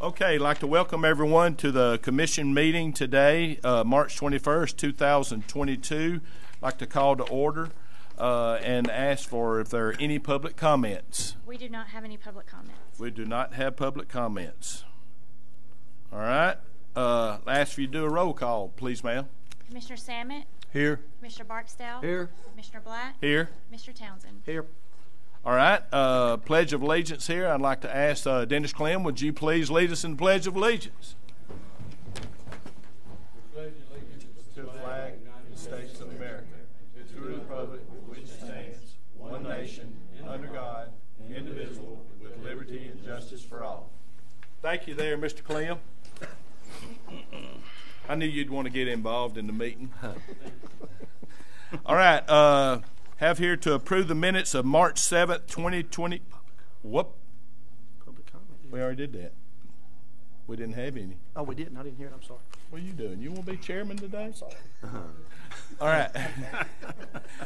Okay, I'd like to welcome everyone to the commission meeting today, March 21st, 2022. I'd like to call to order and ask for if there are any public comments. We do not have any public comments. We do not have public comments. All right. Ask if you do a roll call, please, ma'am. Commissioner Samet? Here. Commissioner Barksdale? Here. Commissioner Black? Here. Mr. Townsend? Here. All right. Pledge of Allegiance here. I'd like to ask Dennis Clem, would you please lead us in the Pledge of Allegiance? Pledge allegiance to the flag of the States of America, to the republic which stands, one nation, under God, indivisible, with liberty and justice for all. Thank you there, Mr. Clem. I knew you'd want to get involved in the meeting. All right. Have here to approve the minutes of March 7th, 2020. Whoop. Public comment. We already did that. We didn't have any. Oh, we didn't. I didn't hear it. I'm sorry. What are you doing? You want to be chairman today? I'm sorry. All right.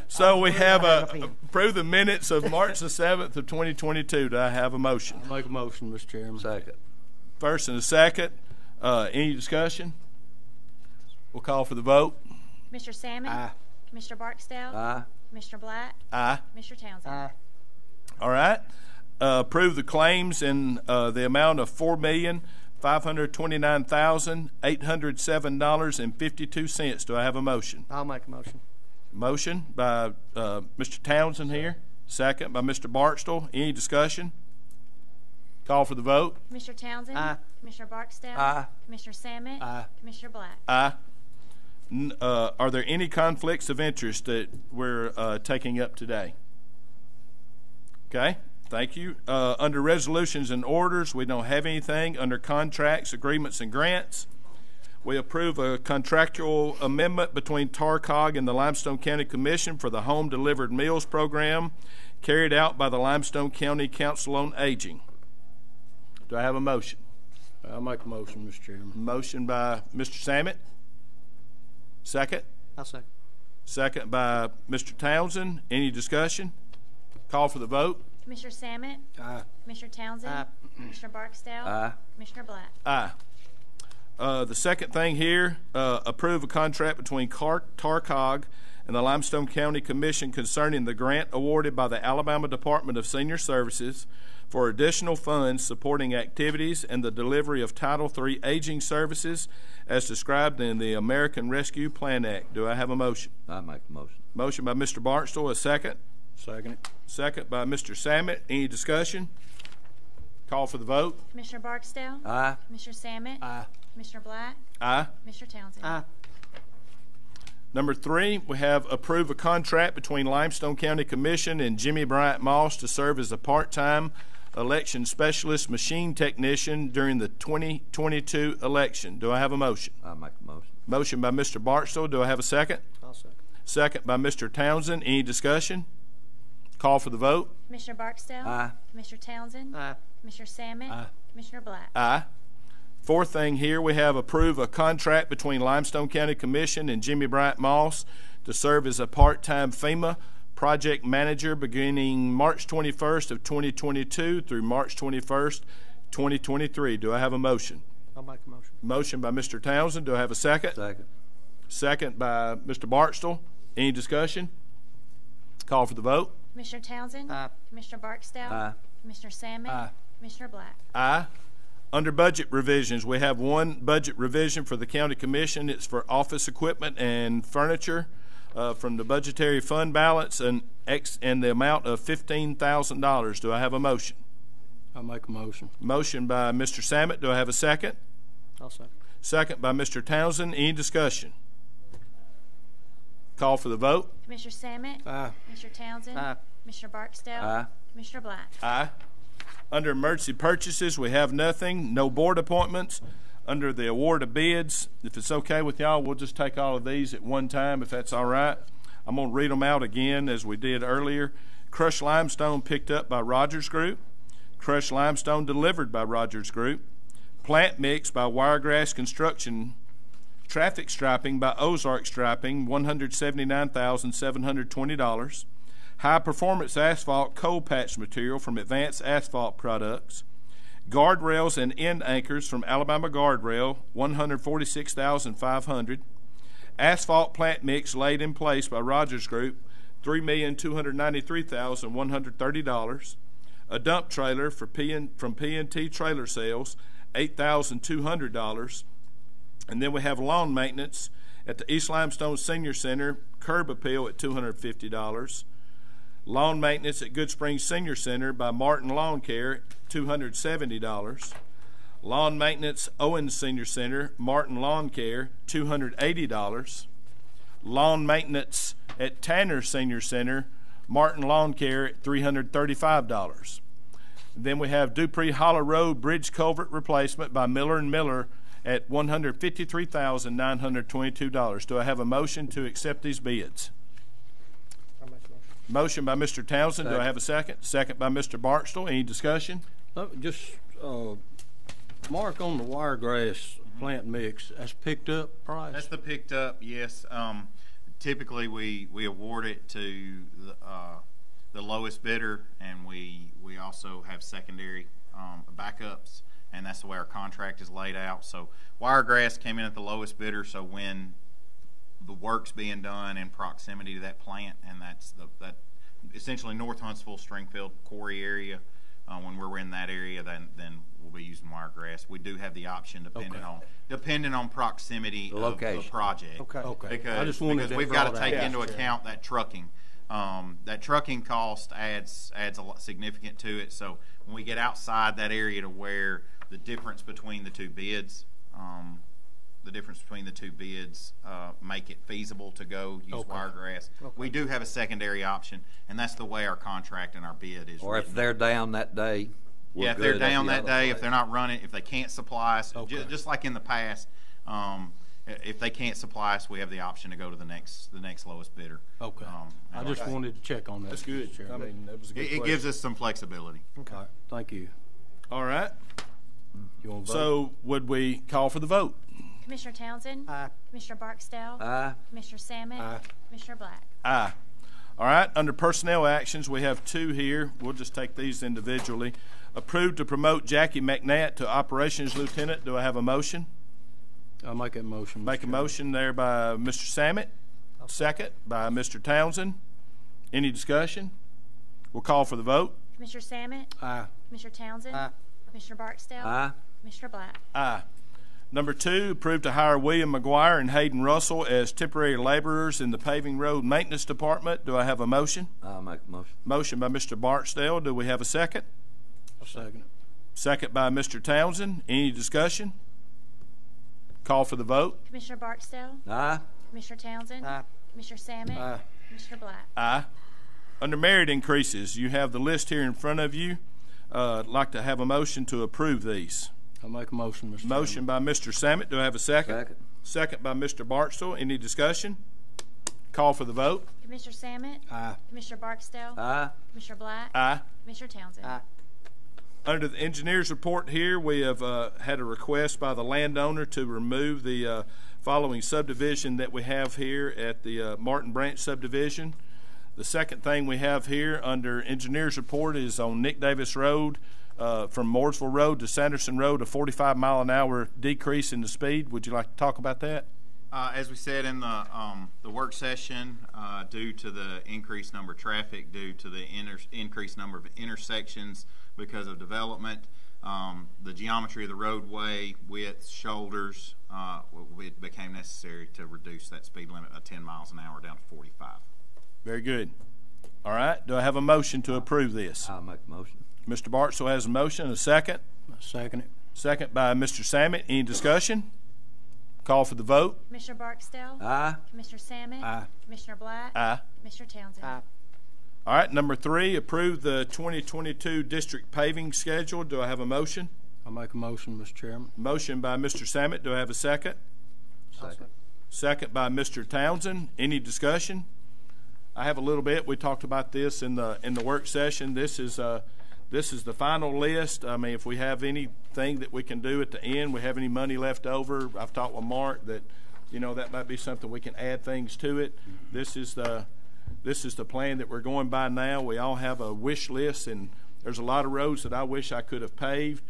So we have approved the minutes of March the 7th of 2022. Do I have a motion? I'll make a motion, Mr. Chairman. Second. First and a second. Any discussion? We'll call for the vote. Mr. Samet? Aye. Commissioner Barksdale? Aye. Commissioner Black? Aye. Mr. Townsend? Aye. All right. Approve the claims in the amount of $4,529,807.52. Do I have a motion? I'll make a motion. Motion by Mr. Townsend here. Second by Mr. Barksdale. Any discussion? Call for the vote. Mr. Townsend? Aye. Commissioner Barksdale? Aye. Commissioner Samet? Aye. Commissioner Black? Aye. Are there any conflicts of interest that we're taking up today? Okay, thank you. Under resolutions and orders, we don't have anything. Under contracts, agreements, and grants, we approve a contractual amendment between TARCOG and the Limestone County Commission for the Home Delivered Meals Program carried out by the Limestone County Council on Aging. Do I have a motion? I'll make a motion, Mr. Chairman. Motion by Mr. Samet. Second? I'll second. Second by Mr. Townsend. Any discussion? Call for the vote. Commissioner Samet? Aye. Commissioner Townsend? Aye. Commissioner Barksdale? Aye. Commissioner Black? Aye. The second thing here, approve a contract between TARCOG and the Limestone County Commission concerning the grant awarded by the Alabama Department of Senior Services for additional funds supporting activities and the delivery of Title III aging services as described in the American Rescue Plan Act. Do I have a motion? I make the motion. Motion by Mr. Barksdale. A second? Second it. Second by Mr. Samet. Any discussion? Call for the vote. Commissioner Barksdale? Aye. Commissioner Samet? Aye. Commissioner Black? Aye. Mr. Townsend? Aye. Number 3, we have approve a contract between Limestone County Commission and Jimmy Bryant Moss to serve as a part-time election specialist machine technician during the 2022 election. Do I have a motion? I make the motion. Motion by Mr. Barksdale. Do I have a second? I'll second. Second by Mr. Townsend. Any discussion? Call for the vote. Commissioner Barksdale? Aye. Commissioner Townsend? Aye. Commissioner Samet? Aye. Commissioner Black? Aye. Fourth thing here, we have approve a contract between Limestone County Commission and Jimmy Bryant Moss to serve as a part-time Fema project manager beginning March 21st of 2022 through March 21st, 2023. Do I have a motion? I'll make a motion. Motion by Mr. Townsend. Do I have a second? Second. Second by Mr. Barksdale. Any discussion? Call for the vote. Commissioner Townsend? Aye. Commissioner Barksdale? Aye. Commissioner Samet? Aye. Commissioner Black? Aye. Under budget revisions, we have one budget revision for the County Commission. It's for office equipment and furniture from the budgetary fund balance and the amount of $15,000. Do I have a motion? I'll make a motion. Motion by Mr. Samet. Do I have a second? I'll second. Second by Mr. Townsend. Any discussion? Call for the vote. Commissioner Samet? Aye. Commissioner Townsend? Aye. Commissioner Barksdale? Aye. Commissioner Black? Aye. Under emergency purchases, we have nothing. No board appointments. Under the award of bids, if it's okay with y'all, we'll just take all of these at one time, if that's all right. I'm going to read them out again as we did earlier. Crushed limestone picked up by Rogers Group. Crushed limestone delivered by Rogers Group. Plant mix by Wiregrass Construction. Traffic striping by Ozark Striping, $179,720. High performance asphalt coal patch material from Advanced Asphalt Products. Guardrails and end anchors from Alabama Guardrail, $146,500. Asphalt plant mix laid in place by Rogers Group, $3,293,130. A dump trailer from P&T Trailer Sales, $8,200. And then we have lawn maintenance at the East Limestone Senior Center, curb appeal at $250. Lawn maintenance at Good Springs Senior Center by Martin Lawn Care, $270. Lawn maintenance Owens Senior Center, Martin Lawn Care, $280. Lawn maintenance at Tenure Senior Center, Martin Lawn Care at $335. Then we have Dupree Hollow Road Bridge Culvert Replacement by Miller & Miller at $153,922. Do I have a motion to accept these bids? Motion by Mr. Townsend. Do I have a second? Second by Mr. Barksdale. Any discussion? Just mark on the wiregrass plant mix. That's picked up price. That's the picked up, yes. Typically, we award it to the lowest bidder, and we also have secondary backups, and that's the way our contract is laid out. So wiregrass came in at the lowest bidder, so when the work's being done in proximity to that plant, and that's that essentially North Huntsville, Stringfield, Quarry area. When we're in that area, then we'll be using wiregrass. We do have the option depending on proximity of the project. Okay. Because we've got to take into account that trucking. That trucking cost adds a lot significant to it. So when we get outside that area to where the difference between the two bids. Make it feasible to go use wiregrass. We do have a secondary option, and that's the way our contract and our bid is. Or if they're down that day. Yeah, if they're down that day, if they're not running, if they can't supply us, just like in the past, if they can't supply us, we have the option to go to the next lowest bidder. Okay. I just wanted to check on that. That's good. I mean, that was a good it gives us some flexibility. Okay. Thank you. All right. You want to vote? So would we call for the vote? Commissioner Townsend? Aye. Commissioner Barksdale? Aye. Commissioner Salmon? Aye. Commissioner Black? Aye. All right. Under personnel actions, we have two here. We'll just take these individually. Approved to promote Jackie McNatt to Operations Lieutenant. Do I have a motion? I'll make that motion. Make a motion there by Mr. Samet. Second by Mr. Townsend. Any discussion? We'll call for the vote. Commissioner Salmon? Aye. Commissioner Townsend? Aye. Commissioner Barksdale? Aye. Commissioner Black? Aye. Number two, approved to hire William McGuire and Hayden Russell as temporary laborers in the Paving Road Maintenance Department. Do I have a motion? I'll make a motion. Motion by Mr. Barksdale. Do we have a second? I'll second it. Second by Mr. Townsend. Any discussion? Call for the vote. Commissioner Barksdale? Aye. Commissioner Townsend? Aye. Commissioner Salmon? Aye. Commissioner Black? Aye. Under merit increases, you have the list here in front of you. I'd like to have a motion to approve these. I'll make a motion, Mr. Motion by Mr. Samet. Do I have a second? Second. Second by Mr. Barksdale. Any discussion? Call for the vote. Commissioner Salmon? Aye. Commissioner Barksdale? Aye. Commissioner Black? Aye. Commissioner Townsend? Aye. Under the engineer's report here, we have had a request by the landowner to remove the following subdivision that we have here at the Martin Branch subdivision. The second thing we have here under engineer's report is on Nick Davis Road, from Mooresville Road to Sanderson Road, a 45-mile-an-hour decrease in the speed. Would you like to talk about that? As we said in the work session, due to the increased number of traffic, due to the increased number of intersections because of development, the geometry of the roadway, width, shoulders, it became necessary to reduce that speed limit of 10 miles an hour down to 45. Very good. All right. Do I have a motion to approve this? I'll make a motion. Mr. Barksdale has a motion. A second? I'll second it. Second by Mr. Samet. Any discussion? Call for the vote. Commissioner Barksdale? Aye. Commissioner Salmon? Aye. Commissioner Black? Aye. Commissioner Townsend? Aye. All right. Number three, approve the 2022 district paving schedule. Do I have a motion? I'll make a motion, Mr. Chairman. Motion by Mr. Samet. Do I have a second? Second. Second by Mr. Townsend. Any discussion? I have a little bit. We talked about this in the work session. This is the final list. I mean, if we have anything that we can do at the end, we have any money left over, I've talked with Mark that, that might be something we can add things to it. This is the plan that we're going by now. We all have a wish list, and there's a lot of roads that I wish I could have paved.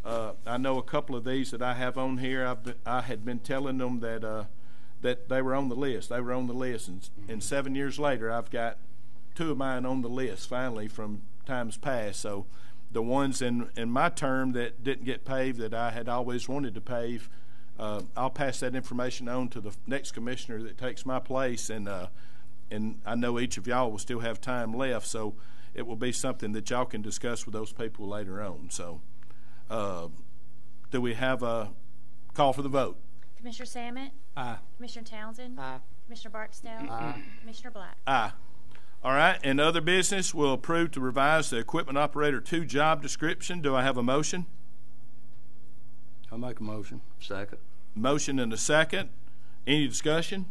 I know a couple of these that I have on here. I had been telling them that they were on the list. They were on the list, and 7 years later, I've got 2 of mine on the list finally from times past. So the ones in my term that didn't get paved that I had always wanted to pave, I'll pass that information on to the next commissioner that takes my place, and I know each of y'all will still have time left, so it will be something that y'all can discuss with those people later on. So do we have a call for the vote? Commissioner Salmon? Aye. Commissioner Townsend? Aye. Commissioner Barksdale? Aye. Commissioner Black? Aye. All right, and other business, will approve to revise the Equipment Operator 2 job description. Do I have a motion? I make a motion. Second. Motion and a second. Any discussion?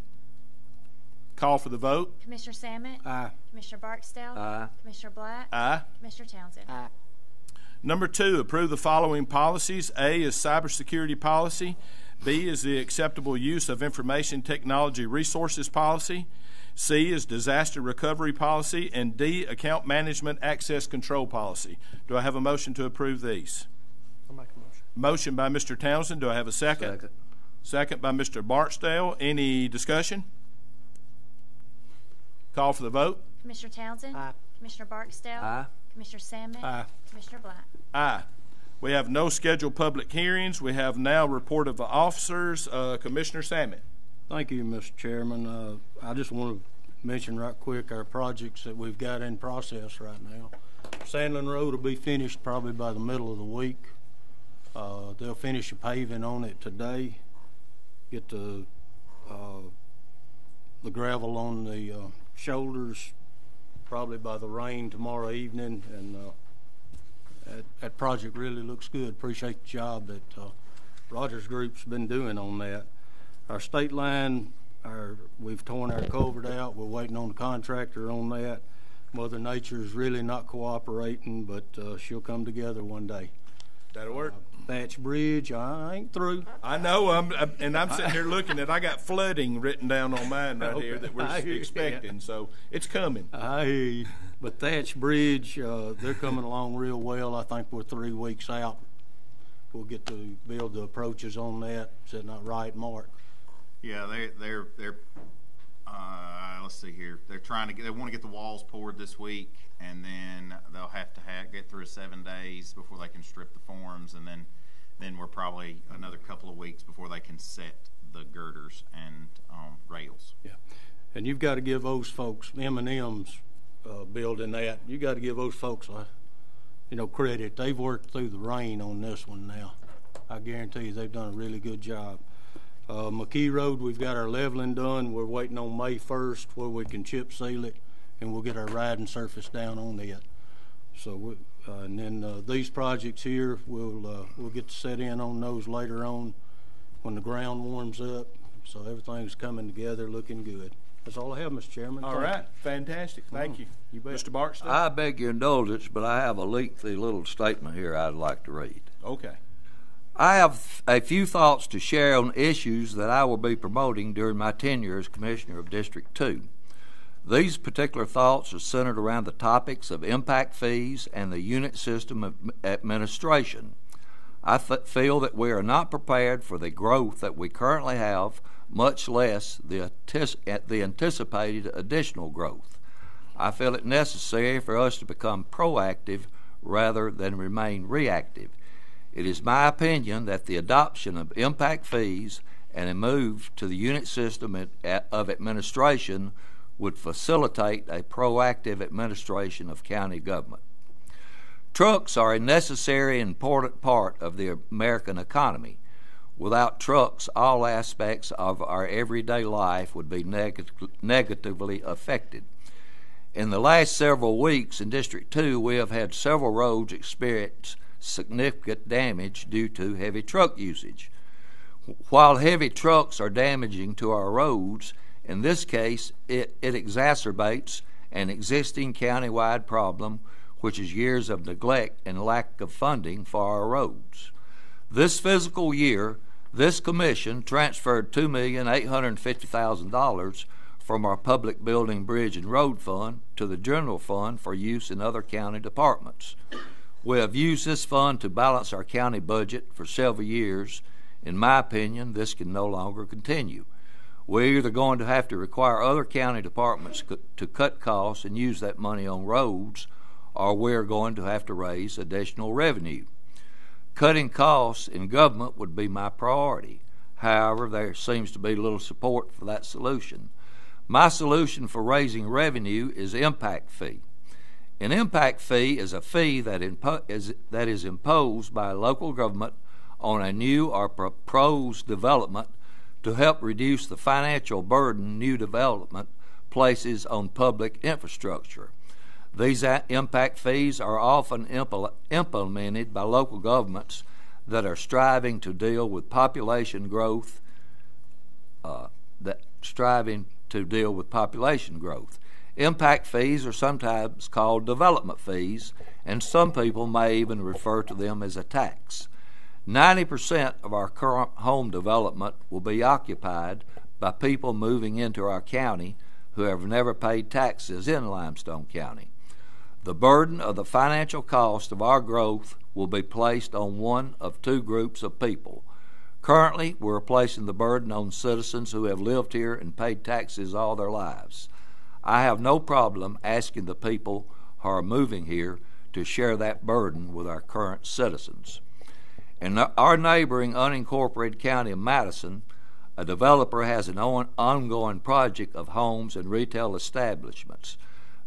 Call for the vote. Commissioner Salmon? Aye. Commissioner Barksdale? Aye. Commissioner Black? Aye. Commissioner Townsend? Aye. Number 2, approve the following policies. A is cybersecurity policy. B is the acceptable use of information technology resources policy. C is disaster recovery policy. And D, account management access control policy. Do I have a motion to approve these? I make a motion. Motion by Mr. Townsend. Do I have a second? Second. Second by Mr. Barksdale. Any discussion? Call for the vote. Commissioner Townsend? Aye. Commissioner Barksdale? Aye. Commissioner Salmon? Aye. Commissioner Black? Aye. We have no scheduled public hearings. We have now report of the officers. Commissioner Salmon. Thank you, Mr. Chairman. I just want to mention right quick our projects that we've got in process right now. Sandlin Road will be finished probably by the middle of the week. They'll finish the paving on it today. Get the gravel on the shoulders probably by the rain tomorrow evening, and that project really looks good. Appreciate the job that Rogers Group's been doing on that. Our state line, we've torn our culvert out. We're waiting on the contractor on that. Mother Nature's really not cooperating, but she'll come together one day. That'll work. Thatch Bridge, I ain't through. I know. I'm sitting here looking at. I got flooding written down on mine right here that we're expecting. So it's coming. I hear you. But Thatch Bridge, they're coming along real well. I think we're 3 weeks out. We'll get to build the approaches on that. Is that not right, Mark? Yeah, they're let's see here. They want to get the walls poured this week, and then they'll have to get through 7 days before they can strip the forms, and then we're probably another couple of weeks before they can set the girders and rails. Yeah, and you've got to give those folks, M&M's building that. You got to give those folks credit. They've worked through the rain on this one now. I guarantee you they've done a really good job. McKee Road, we've got our leveling done. We're waiting on May 1st where we can chip seal it, and we'll get our riding surface down on it. So, and then these projects here, we'll get to set in on those later on when the ground warms up. So everything's coming together, looking good. That's all I have, Mr. Chairman. All right. Fantastic. Thank you. You bet. Mr. Barksdale? I beg your indulgence, but I have a lengthy little statement here I'd like to read. Okay. I have a few thoughts to share on issues that I will be promoting during my tenure as Commissioner of District 2. These particular thoughts are centered around the topics of impact fees and the unit system administration. I feel that we are not prepared for the growth that we currently have, much less the anticipated additional growth. I feel it necessary for us to become proactive rather than remain reactive. It is my opinion that the adoption of impact fees and a move to the unit system of administration would facilitate a proactive administration of county government. Trucks are a necessary and important part of the American economy. Without trucks, all aspects of our everyday life would be negatively affected. In the last several weeks in District 2, we have had several roads experience significant damage due to heavy truck usage. While heavy trucks are damaging to our roads, in this case, it exacerbates an existing countywide problem, which is years of neglect and lack of funding for our roads. This fiscal year, this commission transferred $2,850,000 from our Public Building, Bridge, and Road Fund to the General Fund for use in other county departments. We have used this fund to balance our county budget for several years. In my opinion, this can no longer continue. We're either going to have to require other county departments to cut costs and use that money on roads, or we're going to have to raise additional revenue. Cutting costs in government would be my priority. However, there seems to be little support for that solution. My solution for raising revenue is impact fee. An impact fee is a fee that is imposed by a local government on a new or proposed development to help reduce the financial burden new development places on public infrastructure. These impact fees are often implemented by local governments that are striving to deal with population growth. Impact fees are sometimes called development fees, and some people may even refer to them as a tax. 90% of our current home development will be occupied by people moving into our county who have never paid taxes in Limestone County. The burden of the financial cost of our growth will be placed on one of two groups of people. Currently, we're placing the burden on citizens who have lived here and paid taxes all their lives. I have no problem asking the people who are moving here to share that burden with our current citizens. In our neighboring unincorporated county of Madison, a developer has an ongoing project of homes and retail establishments.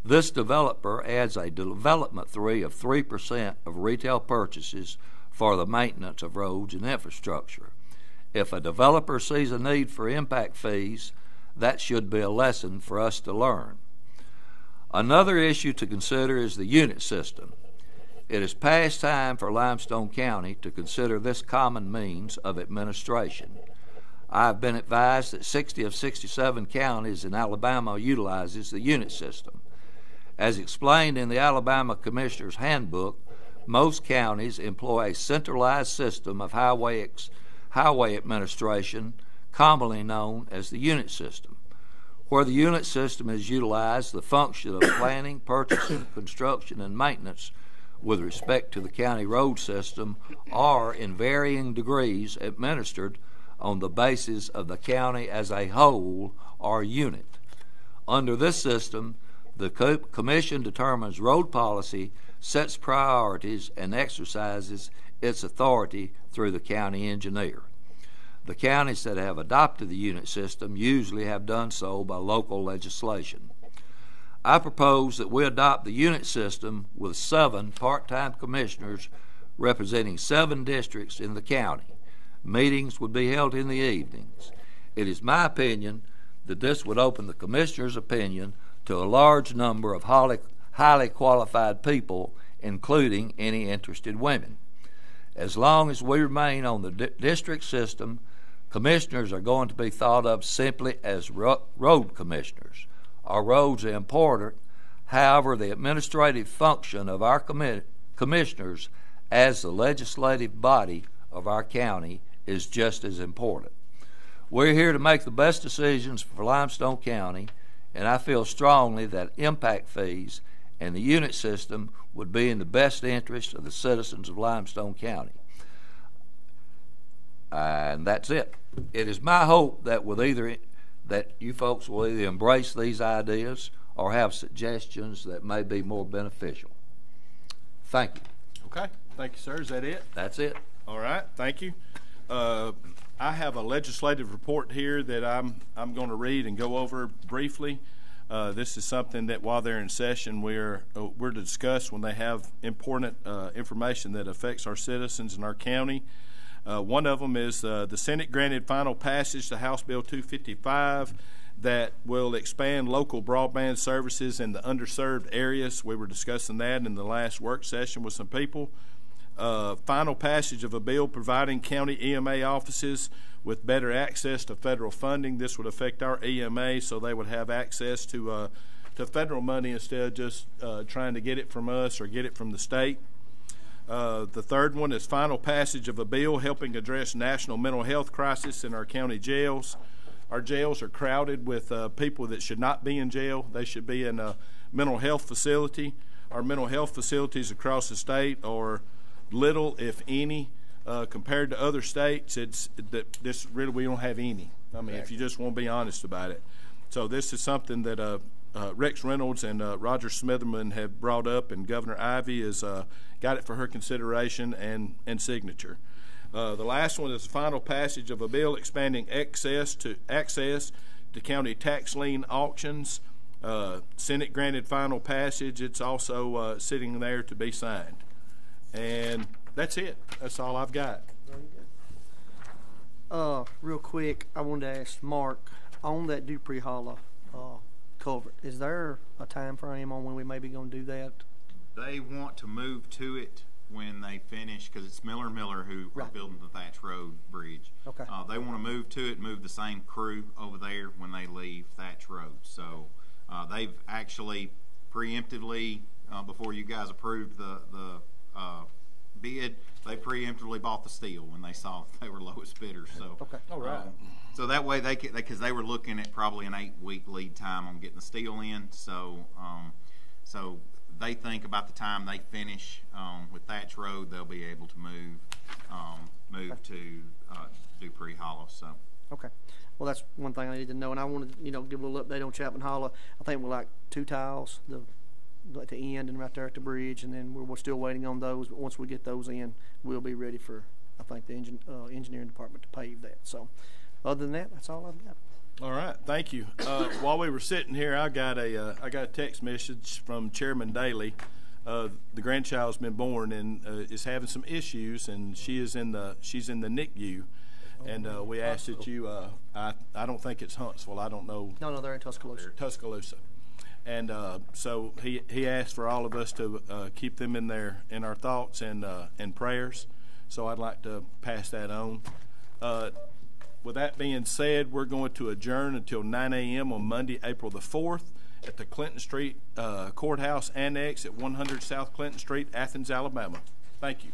This developer adds a development fee of 3% of retail purchases for the maintenance of roads and infrastructure. If a developer sees a need for impact fees, that should be a lesson for us to learn. Another issue to consider is the unit system. It is past time for Limestone County to consider this common means of administration. I have been advised that 60 of 67 counties in Alabama utilizes the unit system. As explained in the Alabama Commissioner's Handbook, most counties employ a centralized system of highway administration, commonly known as the unit system. Where the unit system is utilized, the function of planning, purchasing, construction, and maintenance with respect to the county road system are in varying degrees administered on the basis of the county as a whole or unit. Under this system, the Commission determines road policy, sets priorities, and exercises its authority through the county engineer. The counties that have adopted the unit system usually have done so by local legislation. I propose that we adopt the unit system with 7 part-time commissioners representing 7 districts in the county. Meetings would be held in the evenings. It is my opinion that this would open the commissioner's opinion to a large number of highly qualified people, including any interested women. As long as we remain on the district system, commissioners are going to be thought of simply as road commissioners. Our roads are important. However, the administrative function of our commissioners as the legislative body of our county is just as important. We're here to make the best decisions for Limestone County, and I feel strongly that impact fees and the unit system would be in the best interest of the citizens of Limestone County. And that's it. It is my hope that that you folks will either embrace these ideas or have suggestions that may be more beneficial. Thank you. Okay. Thank you, sir. Is that it? That's it. All right. Thank you. I have a legislative report here that I'm going to read and go over briefly. This is something that while they're in session, we're to discuss when they have important information that affects our citizens in our county. One of them is the Senate granted final passage to House Bill 255 that will expand local broadband services in the underserved areas. We were discussing that in the last work session with some people. Final passage of a bill providing county EMA offices with better access to federal funding. This would affect our EMA, so they would have access to federal money instead of just trying to get it from us or get it from the state. The third one is final passage of a bill helping address national mental health crisis in our county jails. Our jails are crowded with people that should not be in jail. They should be in a mental health facility. our mental health facilities across the state are little, if any, compared to other states. It's that this really we don't have any. I mean, if you just want to be honest about it. So this is something that Rex Reynolds and Roger Smitherman have brought up, and Governor Ivey has got it for her consideration and signature. The last one is the final passage of a bill expanding access to county tax lien auctions. Senate granted final passage. It's also sitting there to be signed. And that's it. That's all I've got. Real quick, I wanted to ask Mark, on that Dupree Hollow culvert, is there a time frame on when we may be going to do that? They want to move to it when they finish, because it's Miller & Miller who are building the Thatch Road Bridge. Okay. They want to move to it, move the same crew over there when they leave Thatch Road. So they've actually preemptively, before you guys approved the bid, they preemptively bought the steel when they saw they were lowest bidder. So Okay. All right. So that way because they were looking at probably an 8-week lead time on getting the steel in. So so they think about the time they finish with Thatch Road, they'll be able to move to Dupree Hollow. So Okay. Well, that's one thing I need to know, and I wanted to, give a little update on Chapman Hollow. I think we're like 2 tiles, at the end and right there at the bridge, and then we're still waiting on those. But once we get those in, we'll be ready for, I think, the engineering department to pave that. So, other than that, that's all I've got. All right, thank you. While we were sitting here, I got a text message from Chairman Daly. The grandchild's been born and is having some issues, and she's in the NICU. And we asked that you. I don't think it's Huntsville. I don't know. No, they're in Tuscaloosa. Tuscaloosa. And so he asked for all of us to keep them in our thoughts and prayers. So I'd like to pass that on. With that being said, we're going to adjourn until 9 a.m. on Monday, April the 4th at the Clinton Street Courthouse Annex at 100 South Clinton Street, Athens, Alabama. Thank you.